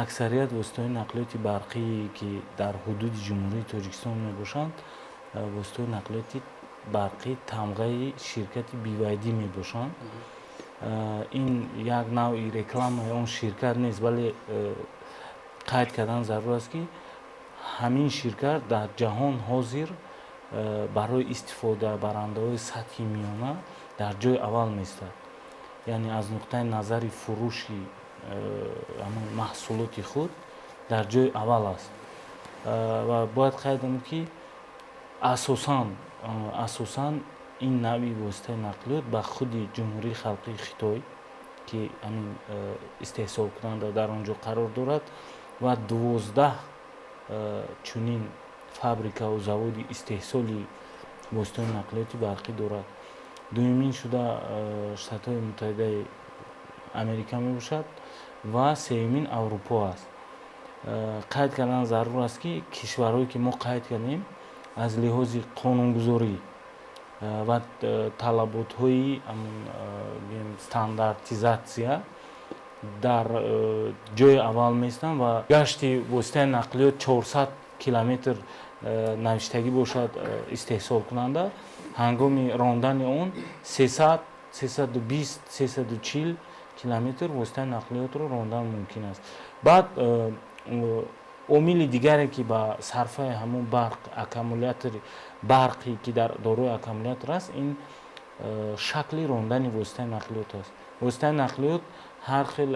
аксарият воситаҳои нақлиёти барқие ки дар ҳудуди ҷумҳурии Тоҷикистон мебошанд, воситаҳои нақлиёти барқӣ тамғаи ширкати BYD мебошанд. ин як навъи рекламаи он ширкат нест, вале қайд кардан зарур аст ки ҳамин ширкат дар ҷаҳон ҳозир барои истифода барандаҳои сатҳи миёна дар ҷойи аввал меистад. яъне аз нуқтаи назари фурӯши маҳсулоти худ дар ҷойи аввал аст. ва бояд қайд намуд ки асосан ин навъи воситаи нақлиёт ба худи ҷумҳурии халқии Хитой ки ҳамин истеҳсолкунанда дар он ҷо қарор дорад ва 12 чунин фабрикаву заводи истеҳсоли воситаҳои нақлиёти барқӣ дорад. дуюмин шуда Штатҳои Муттаҳидаи Америка мебошад ва сеюмин Аврупо аст. қайд кардан зарур аст ки кишварҳое ки мо қайд кардем аз лиҳози қонунгузорӣ ва талаботҳои стандартизатсия дар ҷойи аввал меистанд ва гашти воситаи нақлиёт 400 километр навиштагӣ бошад истеҳсолкунанда, ҳангоми рондани он 300, 320, 340 километр воситаи нақлиётро рондан мумкин аст. баъд омили дигаре ки ба сарфаи ҳамон барқ аккумулятори барқи ки дорои аккумулятор аст, ин шакли рондани воситаи нақлиёт аст. воситаи нақлиёт ҳар хел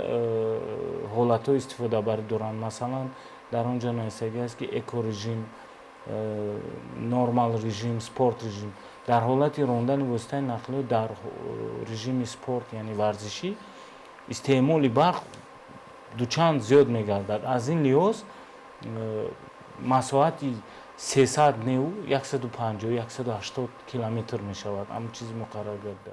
ҳолатҳои истифодабарӣ доранд. Масалан, дар он ҷо нависагӣ аст ки экорежим, нормал режим, спорт режим. дар ҳолати рондани воситаи нақлиёт дар режими спорт, яъне варзишӣ, истеъмоли барқ дучанд зиёд мегардад. аз ин лиҳоз масоати 300 нев 150-180 километр мешавад. ҳамон чизи муқаррар гардида.